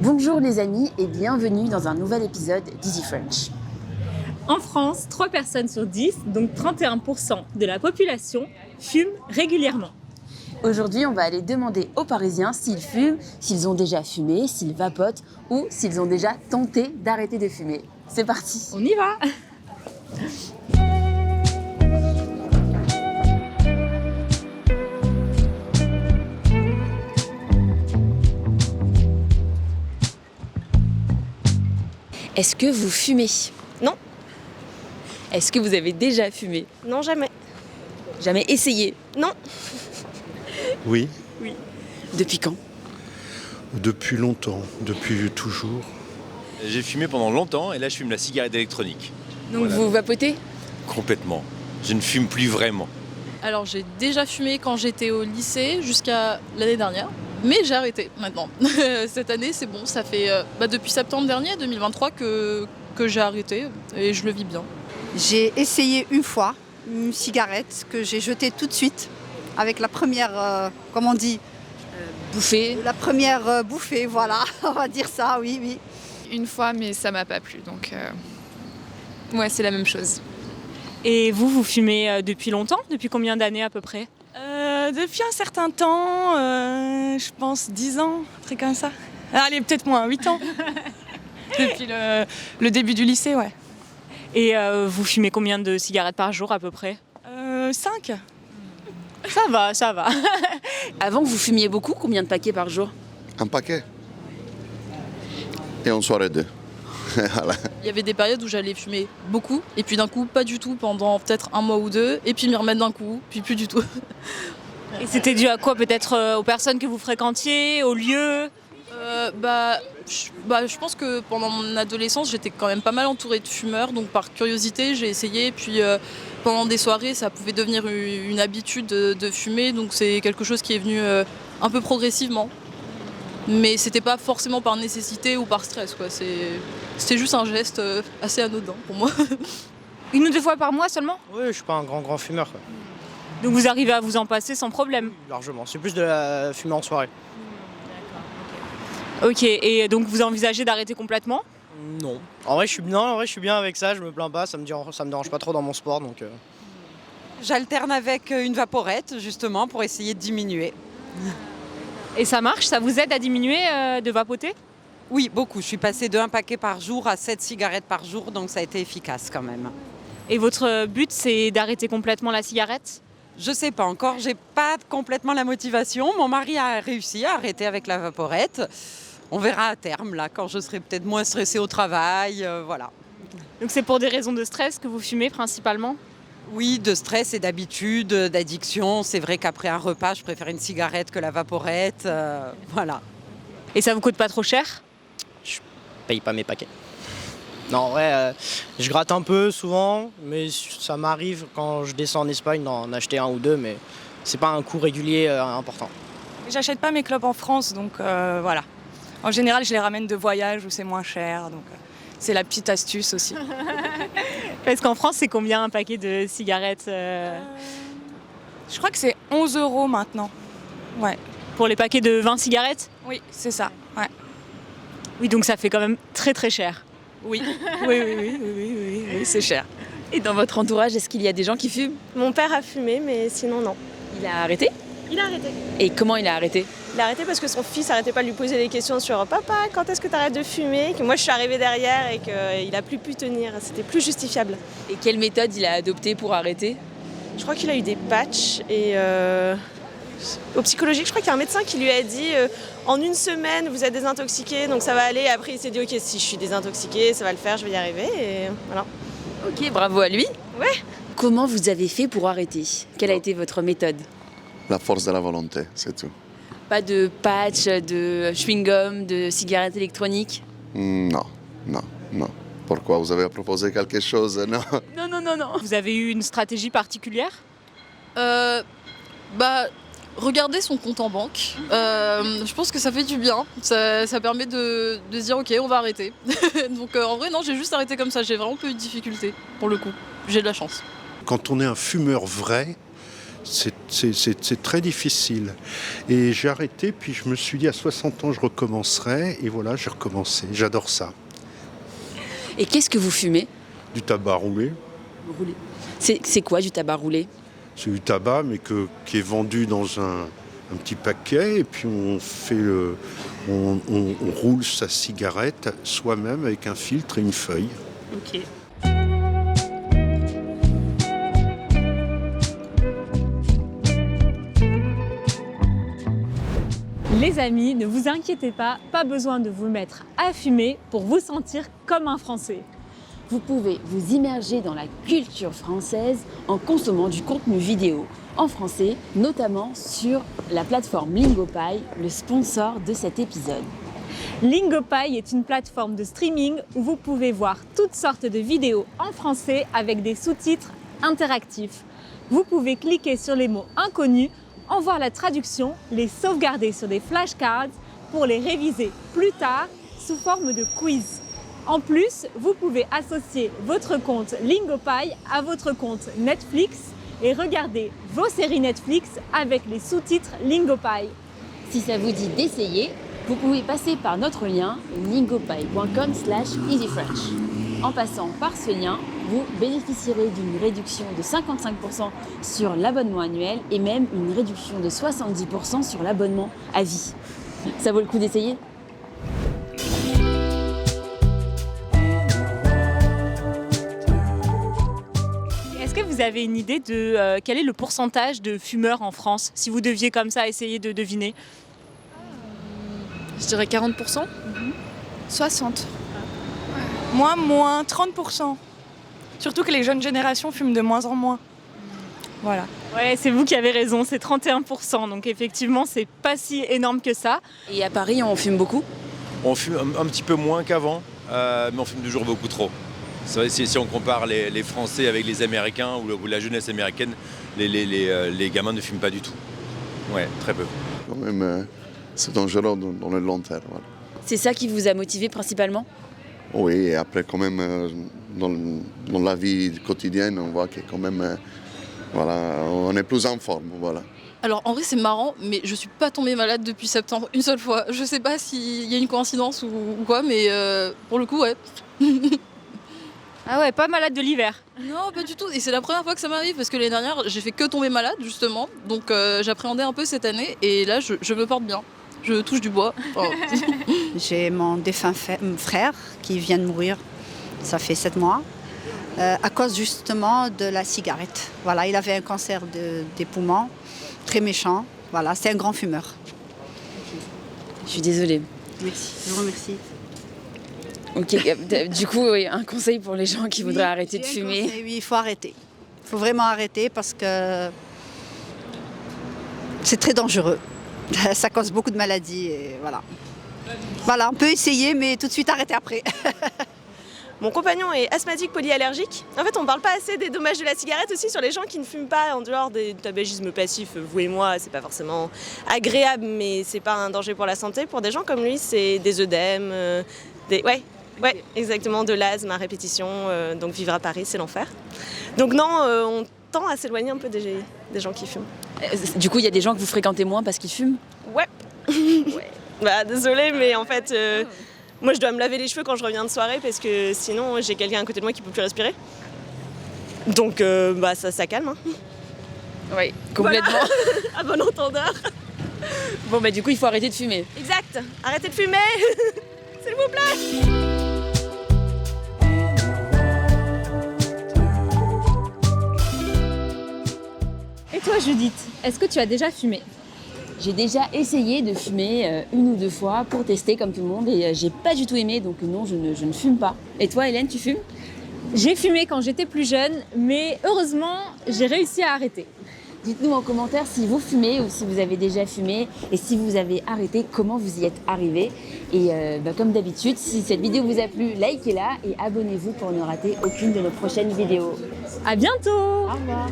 Bonjour les amis et bienvenue dans un nouvel épisode d'Easy French. En France, 3 personnes sur 10, donc 31% de la population, fument régulièrement. Aujourd'hui, on va aller demander aux Parisiens s'ils fument, s'ils ont déjà fumé, s'ils vapotent ou s'ils ont déjà tenté d'arrêter de fumer. C'est parti! On y va! Est-ce que vous fumez? Non. Est-ce que vous avez déjà fumé? Non, jamais. Jamais essayé? Non. Oui, Depuis quand? depuis longtemps, depuis toujours. J'ai fumé pendant longtemps et là je fume la cigarette électronique. Donc Voilà. vous vapotez? Complètement. Je ne fume plus vraiment. Alors j'ai déjà fumé quand j'étais au lycée jusqu'à l'année dernière, mais j'ai arrêté maintenant. Cette année c'est bon, ça fait depuis septembre dernier, 2023, que j'ai arrêté et je le vis bien. J'ai essayé une fois une cigarette que j'ai jetée tout de suite avec la première, Bouffé? la première bouffée, voilà, on va dire ça, oui. Une fois, mais ça m'a pas plu, donc ouais, c'est la même chose. Et vous fumez depuis longtemps? Depuis combien d'années à peu près? Depuis un certain temps, je pense 10 ans, un truc comme ça. Allez, peut-être moins, 8 ans. Depuis le début du lycée, ouais. Et vous fumez combien de cigarettes par jour à peu près? 5. Ça va. Avant vous fumiez beaucoup? Combien de paquets par jour? Un paquet. Et en soirée deux. Voilà. Il y avait des périodes où j'allais fumer beaucoup et puis d'un coup pas du tout pendant peut-être un mois ou deux et puis m'y remettre d'un coup, puis plus du tout. Et c'était dû à quoi? Peut-être aux personnes que vous fréquentiez, aux lieux? Je pense que pendant mon adolescence j'étais quand même pas mal entourée de fumeurs, donc par curiosité j'ai essayé, puis pendant des soirées ça pouvait devenir une habitude de fumer, donc c'est quelque chose qui est venu un peu progressivement. Mais c'était pas forcément par nécessité ou par stress, quoi. C'était juste un geste assez anodin pour moi. 1 ou 2 fois par mois seulement? Oui, je suis pas un grand fumeur, quoi. Donc vous arrivez à vous en passer sans problème? Largement. C'est plus de la fumée en soirée. Ok, et donc vous envisagez d'arrêter complètement? Non. En vrai, je suis bien avec ça, je me plains pas, ça me dérange pas trop dans mon sport, donc... J'alterne avec une vaporette, justement, pour essayer de diminuer. Et ça marche? Ça vous aide à diminuer de vapoter? Oui, beaucoup. Je suis passée de 1 paquet par jour à 7 cigarettes par jour, donc ça a été efficace quand même. Et votre but, c'est d'arrêter complètement la cigarette? Je sais pas encore, j'ai pas complètement la motivation. Mon mari a réussi à arrêter avec la vaporette. On verra à terme, là, quand je serai peut-être moins stressée au travail, voilà. Donc c'est pour des raisons de stress que vous fumez principalement? Oui, de stress et d'habitude, d'addiction. C'est vrai qu'après un repas, je préfère une cigarette que la vaporette, voilà. Et ça vous coûte pas trop cher? Je paye pas mes paquets. Non, en vrai, je gratte un peu souvent, mais ça m'arrive quand je descends en Espagne d'en acheter 1 ou 2, mais c'est pas un coût régulier important. J'achète pas mes clopes en France, donc voilà. En général, je les ramène de voyage où c'est moins cher, donc c'est la petite astuce aussi. Parce qu'en France, c'est combien un paquet de cigarettes Je crois que c'est 11 € maintenant. Ouais. pour les paquets de 20 cigarettes? Oui, c'est ça, ouais. Oui, donc ça fait quand même très très cher. Oui, oui, c'est cher. Et dans votre entourage, est-ce qu'il y a des gens qui fument? Mon père a fumé, mais sinon, non. Il a arrêté? Il a arrêté. Et comment il a arrêté? Il a arrêté parce que son fils arrêtait pas de lui poser des questions sur « Papa, quand est-ce que tu arrêtes de fumer ?» Que moi, je suis arrivée derrière et qu'il a plus pu tenir. C'était plus justifiable. Et quelle méthode il a adoptée pour arrêter? Je crois qu'il a eu des patchs et... Au psychologique, je crois qu'il y a un médecin qui lui a dit en 1 semaine, vous êtes désintoxiqué, donc ça va aller. Après, il s'est dit, ok, si je suis désintoxiqué, ça va le faire, je vais y arriver. Et voilà. Ok, bravo à lui. Ouais. Comment vous avez fait pour arrêter? Quelle a été votre méthode? La force de la volonté, c'est tout. Pas de patch, de chewing-gum, de cigarette électronique? Non. Pourquoi vous avez proposé quelque chose? Non. Non. Vous avez eu une stratégie particulière? Regarder son compte en banque, je pense que ça fait du bien. Ça permet de se dire ok, on va arrêter. Donc en vrai non, j'ai juste arrêté comme ça, j'ai vraiment peu eu de difficultés pour le coup. J'ai de la chance. Quand on est un fumeur vrai, c'est très difficile. Et j'ai arrêté, puis je me suis dit à 60 ans je recommencerai, et voilà, j'ai recommencé. J'adore ça. Et qu'est-ce que vous fumez? Du tabac roulé. C'est quoi du tabac roulé? C'est du tabac, mais qui est vendu dans un petit paquet, et puis on roule sa cigarette soi-même avec un filtre et une feuille. Ok. Les amis, ne vous inquiétez pas besoin de vous mettre à fumer pour vous sentir comme un Français. Vous pouvez vous immerger dans la culture française en consommant du contenu vidéo en français, notamment sur la plateforme Lingopie, le sponsor de cet épisode. Lingopie est une plateforme de streaming où vous pouvez voir toutes sortes de vidéos en français avec des sous-titres interactifs. Vous pouvez cliquer sur les mots inconnus, en voir la traduction, les sauvegarder sur des flashcards pour les réviser plus tard sous forme de quiz. En plus, vous pouvez associer votre compte Lingopie à votre compte Netflix et regarder vos séries Netflix avec les sous-titres Lingopie. Si ça vous dit d'essayer, vous pouvez passer par notre lien lingopie.com/easyfrench. En passant par ce lien, vous bénéficierez d'une réduction de 55% sur l'abonnement annuel et même une réduction de 70% sur l'abonnement à vie. Ça vaut le coup d'essayer? Est-ce que vous avez une idée de quel est le pourcentage de fumeurs en France, si vous deviez comme ça essayer de deviner? Je dirais 40%. 60%. Moi, moins 30%. Surtout que les jeunes générations fument de moins en moins. Voilà. Ouais, c'est vous qui avez raison, c'est 31%. Donc effectivement, c'est pas si énorme que ça. Et à Paris, on fume beaucoup? On fume un petit peu moins qu'avant, mais on fume toujours beaucoup trop. C'est vrai, si on compare les Français avec les Américains ou la jeunesse américaine, les gamins ne fument pas du tout. Ouais, très peu. Quand même, c'est dangereux dans le long terme. Voilà. C'est ça qui vous a motivé principalement? Oui, et après quand même, dans la vie quotidienne, on voit que quand même, voilà, on est plus en forme. Voilà. Alors en vrai c'est marrant, mais je suis pas tombée malade depuis septembre une seule fois. Je sais pas s'il y a une coïncidence ou quoi, mais pour le coup ouais. Ah ouais, pas malade de l'hiver? Non, pas du tout. Et c'est la première fois que ça m'arrive parce que l'année dernière j'ai fait que tomber malade justement. Donc j'appréhendais un peu cette année et là je me porte bien. Je touche du bois. Oh. J'ai mon défunt frère qui vient de mourir, ça fait 7 mois, à cause justement de la cigarette. Voilà, il avait un cancer des poumons, très méchant. Voilà, c'est un grand fumeur. Je suis désolée. Merci, je vous remercie. Ok, du coup, oui, un conseil pour les gens qui voudraient arrêter de fumer. Conseil, oui, il faut arrêter. Il faut vraiment arrêter parce que c'est très dangereux. Ça cause beaucoup de maladies et voilà. Voilà, on peut essayer, mais tout de suite arrêter après. Mon compagnon est asthmatique polyallergique. En fait, on ne parle pas assez des dommages de la cigarette aussi sur les gens qui ne fument pas en dehors du tabagisme passif. Vous et moi, c'est pas forcément agréable, mais c'est pas un danger pour la santé. Pour des gens comme lui, c'est des œdèmes, ouais, exactement, de l'asthme à répétition. Donc vivre à Paris, c'est l'enfer. Donc non, on tend à s'éloigner un peu des gens qui fument. Du coup, il y a des gens que vous fréquentez moins parce qu'ils fument? Ouais. Bah désolée, mais en fait, moi je dois me laver les cheveux quand je reviens de soirée parce que sinon j'ai quelqu'un à côté de moi qui peut plus respirer. Donc bah ça calme. Hein. Oui, complètement. Voilà. À bon entendeur. Bon bah du coup, il faut arrêter de fumer. Exact. Arrêtez de fumer, s'il vous plaît. Et toi Judith, est-ce que tu as déjà fumé? J'ai déjà essayé de fumer 1 ou 2 fois pour tester comme tout le monde et j'ai pas du tout aimé, donc non, je ne fume pas. Et toi Hélène, tu fumes? J'ai fumé quand j'étais plus jeune, mais heureusement, j'ai réussi à arrêter. Dites-nous en commentaire si vous fumez ou si vous avez déjà fumé et si vous avez arrêté, comment vous y êtes arrivé. Et comme d'habitude, si cette vidéo vous a plu, likez-la et abonnez-vous pour ne rater aucune de nos prochaines vidéos. À bientôt! Au revoir!